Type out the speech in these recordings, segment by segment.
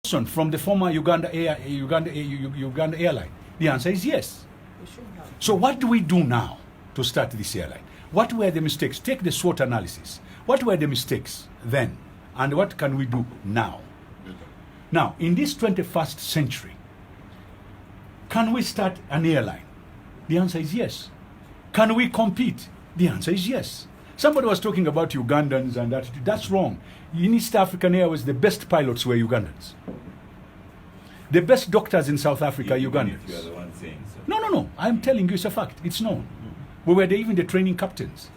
from the former Uganda airline? The answer is yes. So what do we do now to start this airline? What were the mistakes? Take the SWOT analysis. What were the mistakes then? And what can we do now? Now, in this 21st century, can we start an airline? The answer is yes. Can we compete? The answer is yes. Somebody was talking about Ugandans and that. That's wrong. In East African Airways, the best pilots were Ugandans. The best doctors in South Africa are Ugandans. If you are the one saying so. No. I'm telling you, it's a fact. It's known. We were even the training captains.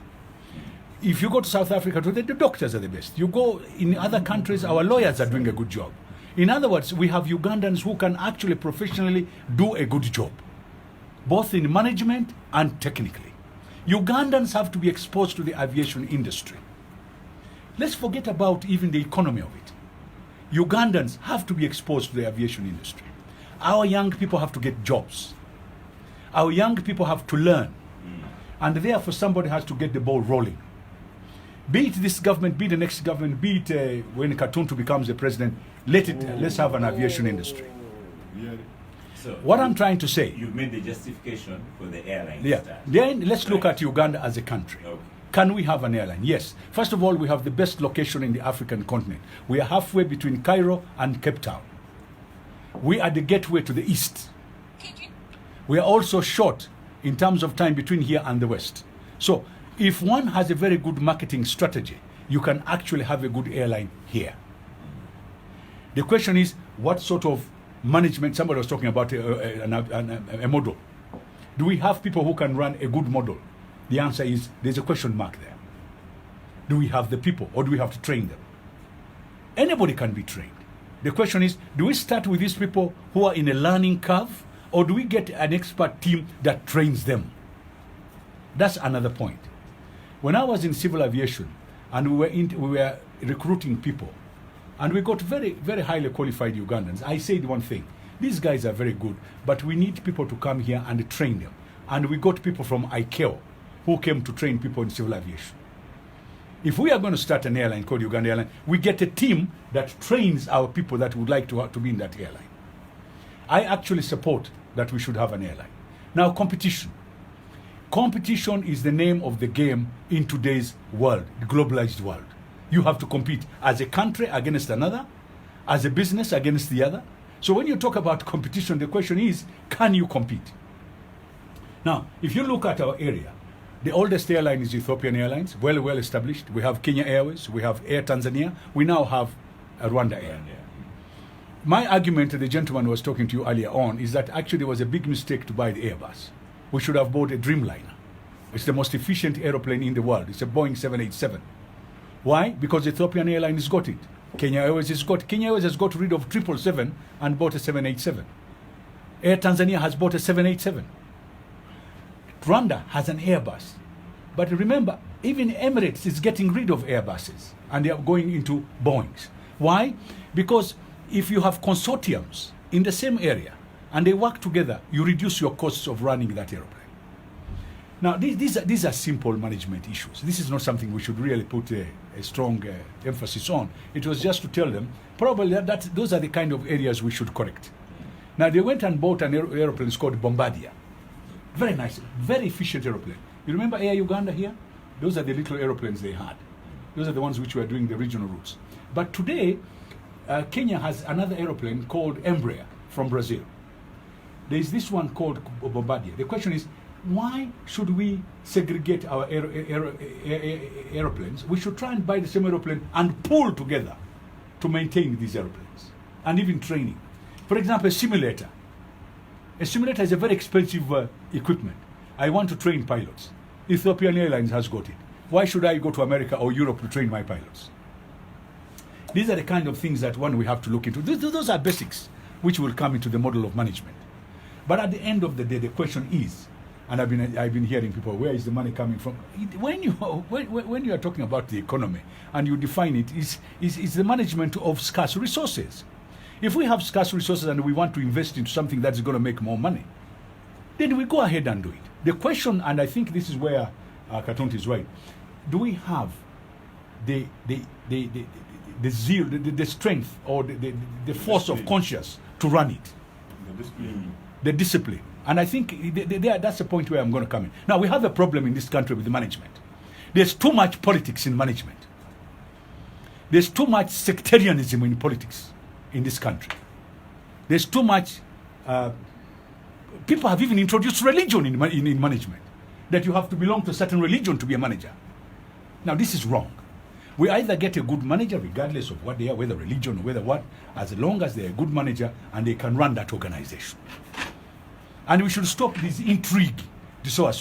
If you go to South Africa today, the doctors are the best. You go in other countries, our lawyers are doing a good job. In other words, we have Ugandans who can actually professionally do a good job, both in management and technically. Ugandans have to be exposed to the aviation industry. Let's forget about even the economy of it. Ugandans have to be exposed to the aviation industry. Our young people have to get jobs. Our young people have to learn. And therefore somebody has to get the ball rolling. Be it this government, be the next government, be it when Katuntu becomes the president, let's have an aviation industry. So what I'm trying to say... You've made the justification for the airline. Yeah. Then let's look at Uganda as a country. Okay. Can we have an airline? Yes. First of all, we have the best location in the African continent. We are halfway between Cairo and Cape Town. We are the gateway to the east. We are also short in terms of time between here and the west. So if one has a very good marketing strategy, you can actually have a good airline here. The question is, what sort of management? Somebody was talking about a model. Do we have people who can run a good model? The answer is there's a question mark there. Do we have the people, or do we have to train them? Anybody can be trained. The question is, do we start with these people who are in a learning curve, or do we get an expert team that trains them? That's another point. When I was in civil aviation and we were recruiting people, and we got very, very highly qualified Ugandans, I said one thing: these guys are very good, but we need people to come here and train them. And we got people from ICAO who came to train people in civil aviation. If we are going to start an airline called Uganda Airline, we get a team that trains our people that would like to be in that airline. I actually support that we should have an airline. Now, competition. Competition is the name of the game in today's world, the globalized world. You have to compete as a country against another, as a business against the other. So when you talk about competition, the question is, can you compete? Now, if you look at our area, the oldest airline is Ethiopian Airlines, well established. We have Kenya Airways, we have Air Tanzania, we now have Rwanda Air. My argument, the gentleman was talking to you earlier on, is that actually there was a big mistake to buy the Airbus. We should have bought a Dreamliner. It's the most efficient aeroplane in the world. It's a Boeing 787. Why? Because Ethiopian Airlines has got it. Kenya Airways has got it. Kenya Airways has got rid of 777 and bought a 787. Air Tanzania has bought a 787. Rwanda has an Airbus. But remember, even Emirates is getting rid of Airbuses and they are going into Boeings. Why? Because if you have consortiums in the same area and they work together, you reduce your costs of running that aeroplane. Now, these are simple management issues. This is not something we should really put a strong emphasis on. It was just to tell them, probably those are the kind of areas we should correct. Now, they went and bought an aeroplane called Bombardier. Very nice, very efficient aeroplane. You remember Air Uganda here? Those are the little aeroplanes they had. Those are the ones which were doing the regional routes. But today, Kenya has another aeroplane called Embraer from Brazil. There is this one called Bombardier. The question is, why should we segregate our aeroplanes? We should try and buy the same aeroplane and pull together to maintain these aeroplanes and even training. For example, a simulator. A simulator is a very expensive equipment. I want to train pilots. Ethiopian Airlines has got it. Why should I go to America or Europe to train my pilots? These are the kind of things that we have to look into. Those are basics which will come into the model of management. But at the end of the day, the question is, and I've been hearing people, where is the money coming from? When you are talking about the economy and you define it, is the management of scarce resources. If we have scarce resources and we want to invest into something that's going to make more money, then we go ahead and do it. The question, and I think this is where Katonti is right, do we have the the zeal, the strength, or the force of conscience to run it, the discipline. And I think that's the point where I'm going to come in. Now, we have a problem in this country with the management. There's too much politics in management. There's too much sectarianism in politics in this country. There's too much... people have even introduced religion in management, that you have to belong to a certain religion to be a manager. Now, this is wrong. We either get a good manager, regardless of what they are, whether religion or whether what, as long as they're a good manager and they can run that organization. And we should stop this intrigue. So and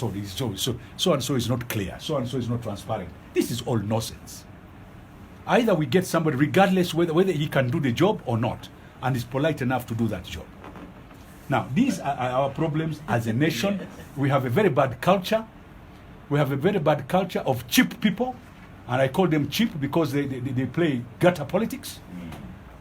so is not clear. So and so is not transparent. This is all nonsense. Either we get somebody, regardless whether he can do the job or not, and is polite enough to do that job. Now, these are our problems as a nation. We have a very bad culture. We have a very bad culture of cheap people. And I call them cheap because they play gutter politics.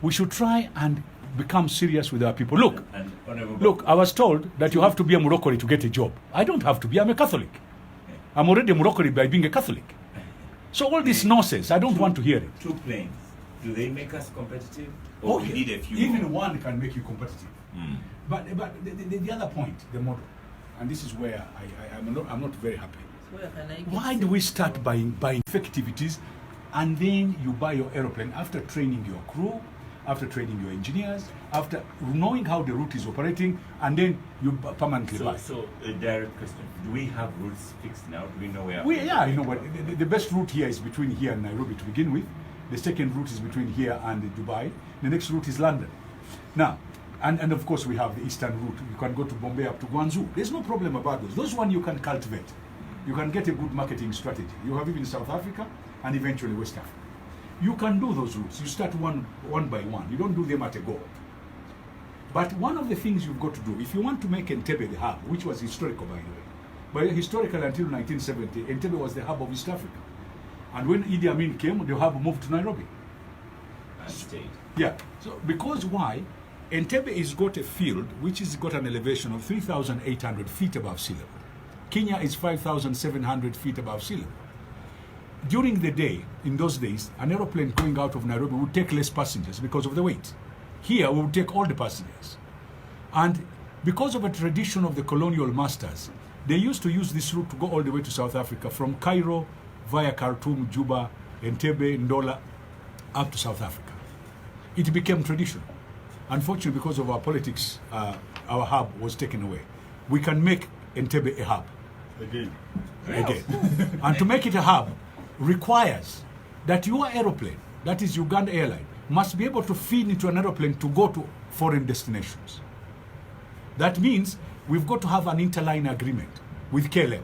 We should try and become serious with our people. Look, I was told that you have to be a Moroccan to get a job. I don't have to be. I'm a Catholic. I'm already a Moroccan by being a Catholic. So all this nonsense, I don't want to hear it. Two planes, do they make us competitive? Oh, Or we need a few even more? one can make you competitive. But the other point, the model, and this is where I'm not very happy. Why do we start buying effectivities, and then you buy your aeroplane after training your crew, after training your engineers, after knowing how the route is operating, and then you permanently buy? So a direct question: do we have routes fixed now? Do we know where? You know what? The best route here is between here and Nairobi to begin with. The second route is between here and Dubai. The next route is London. Now, and of course we have the eastern route. You can go to Bombay up to Guangzhou. There's no problem about those. Those one you can cultivate. You can get a good marketing strategy. You have even South Africa and eventually West Africa. You can do those routes. You start one by one. You don't do them at a go. But one of the things you've got to do, if you want to make Entebbe the hub, which was historical by the way, but historical until 1970, Entebbe was the hub of East Africa. And when Idi Amin came, the hub moved to Nairobi. And stayed. Yeah. So because why? Entebbe has got a field which has got an elevation of 3,800 feet above sea level. Kenya is 5,700 feet above sea level. During the day, in those days, an aeroplane going out of Nairobi would take less passengers because of the weight. Here, we would take all the passengers. And because of a tradition of the colonial masters, they used to use this route to go all the way to South Africa, from Cairo, via Khartoum, Juba, Entebbe, Ndola, up to South Africa. It became traditional. Unfortunately, because of our politics, our hub was taken away. We can make Entebbe a hub. Again. And to make it a hub requires that your aeroplane, that is Uganda Airline, must be able to feed into an aeroplane to go to foreign destinations. That means we've got to have an interline agreement with KLM.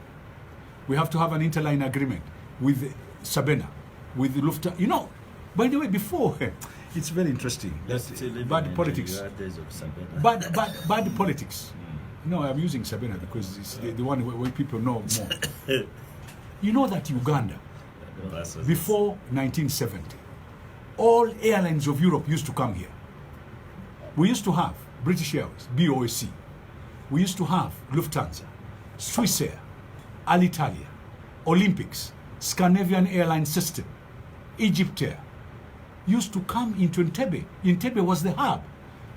We have to have an interline agreement with Sabena, with Lufthansa. You know, by the way, before, it's very interesting. Bad politics. Bad politics. No, I'm using Sabena because it's the one where people know more. You know that Uganda, before 1970, all airlines of Europe used to come here. We used to have British Airways, BOAC. We used to have Lufthansa, Swissair, Alitalia, Olympics, Scandinavian Airline System, Egyptair. Used to come into Entebbe. Entebbe was the hub.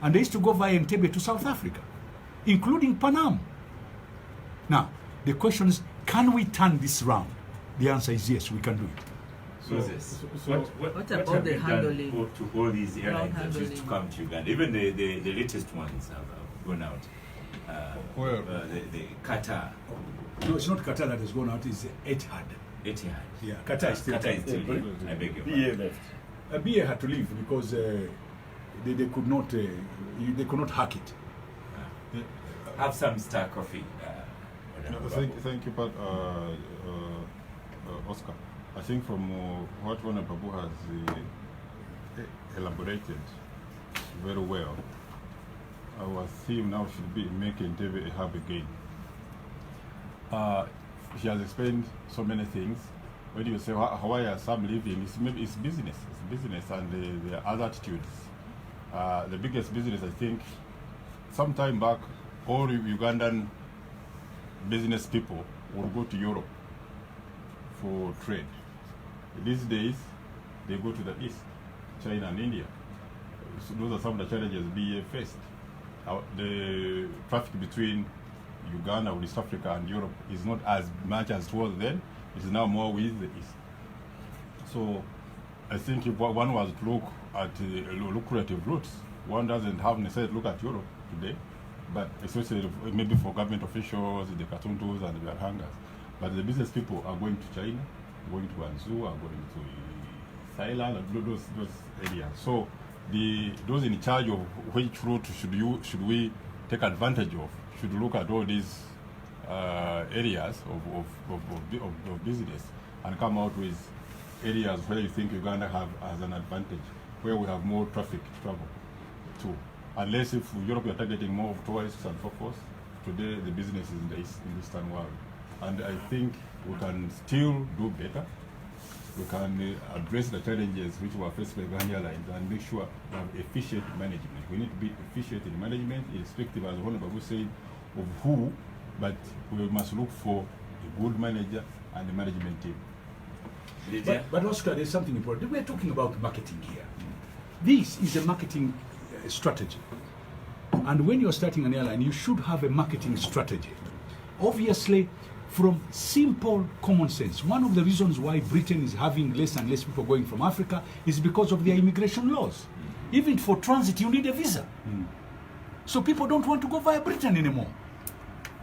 And they used to go via Entebbe to South Africa, including Panama. Now, the question is, can we turn this round? The answer is yes, we can do it. What about have the you done handling? to all these airlines that used to handling. come to Uganda? Even the latest ones have gone out. Where? The Qatar, No, it's not Qatar that has gone out, it's Etihad. Etihad. Yeah, Qatar is still Qatar is still coming. here. I beg your BA pardon. left. BA had to leave because they could not hack it. Have some star coffee. Thank you, but Oscar. I think from what one Babu has elaborated very well, our theme now should be making Entebbe a hub again. She has explained so many things. When you say why are some living, it's business. It's business and the other attitudes. The biggest business, I think, some time back, all Ugandan business people will go to Europe for trade. These days, they go to the east, China and India. So those are some of the challenges BA faced. The traffic between Uganda, West Africa, and Europe is not as much as it was then. It is now more with the East. So I think if one was to look at lucrative routes, one doesn't have necessarily look at Europe today, but especially maybe for government officials, the Katuntus and the Hangars. But the business people are going to China, going to Guangzhou, are going to Thailand, and those areas. So those in charge of which route should we take advantage of should look at all these areas of business and come out with areas where you think Uganda has an advantage, where we have more traffic to travel to. Unless if Europe you are targeting more of tourists and so forth, today the business is in the Eastern world. And I think we can still do better. We can address the challenges which were faced by Uganda Airlines and make sure we have efficient management. We need to be efficient in management, irrespective, as one Babu said, of who, but we must look for a good manager and a management team. But Oscar, there's something important. We're talking about marketing here. This is a marketing strategy. And when you're starting an airline, you should have a marketing strategy. Obviously, from simple common sense, one of the reasons why Britain is having less and less people going from Africa is because of their immigration laws. Even for transit, you need a visa. So people don't want to go via Britain anymore.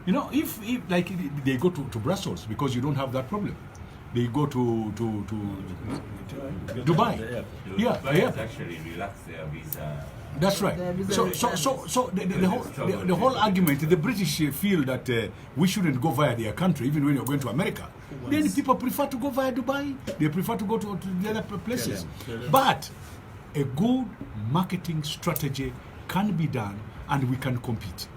You know, if like they go to Brussels because you don't have that problem. They go to Dubai. Yeah, Dubai actually relax their visa. That's right. So the whole argument, the British feel that we shouldn't go via their country, even when you're going to America. Then people prefer to go via Dubai. They prefer to go to the other places. But a good marketing strategy can be done, and we can compete.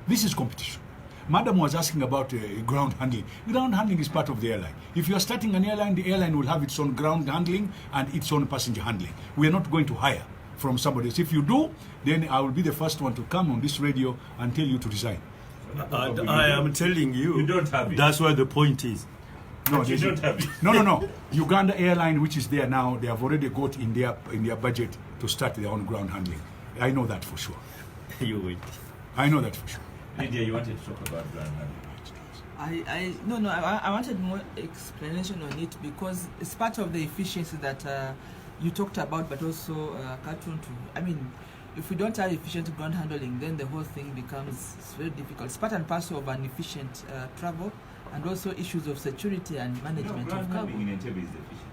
This is competition. Madam was asking about ground handling. Ground handling is part of the airline. If you are starting an airline, the airline will have its own ground handling and its own passenger handling. We are not going to hire from somebody else. If you do, then I will be the first one to come on this radio and tell you to resign. I am telling you, you don't have it. That's where the point is. No, you don't have it. No. Uganda Airline, which is there now, they have already got in their budget to start their own ground handling. I know that for sure. You wait. I know that for sure. Lydia, you wanted to talk about ground handling. I wanted more explanation on it because it's part of the efficiency that you talked about, but also I mean, if we don't have efficient ground handling, then the whole thing becomes very difficult. It's part and parcel of an efficient travel, and also issues of security and management ground of cargo. handling in Entebbe is efficient.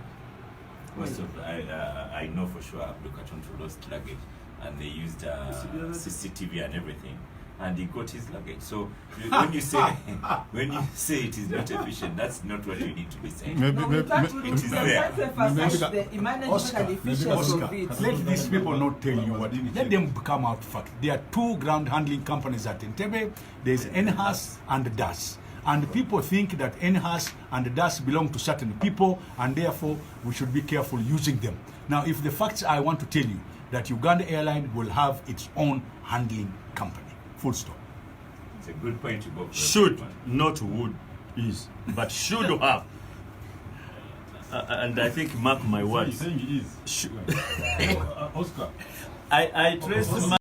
Most of I know for sure Abdul lost luggage, and they used CCTV and everything. And he got his luggage. So when you say it is not efficient, that's not what you need to be saying. It is there. Oscar, let these people not tell you what. Let them come out fact. There are two ground handling companies at Entebbe. There's NHAS and DAS. And people think that NHAS and DAS belong to certain people, and therefore we should be careful using them. Now, if the facts I want to tell you that Uganda Airline will have its own handling company. Full stop. It's a good point to go for. Should, not would, is, but should have. And I think, mark my words. Saying it is. Should. Oscar. I traced my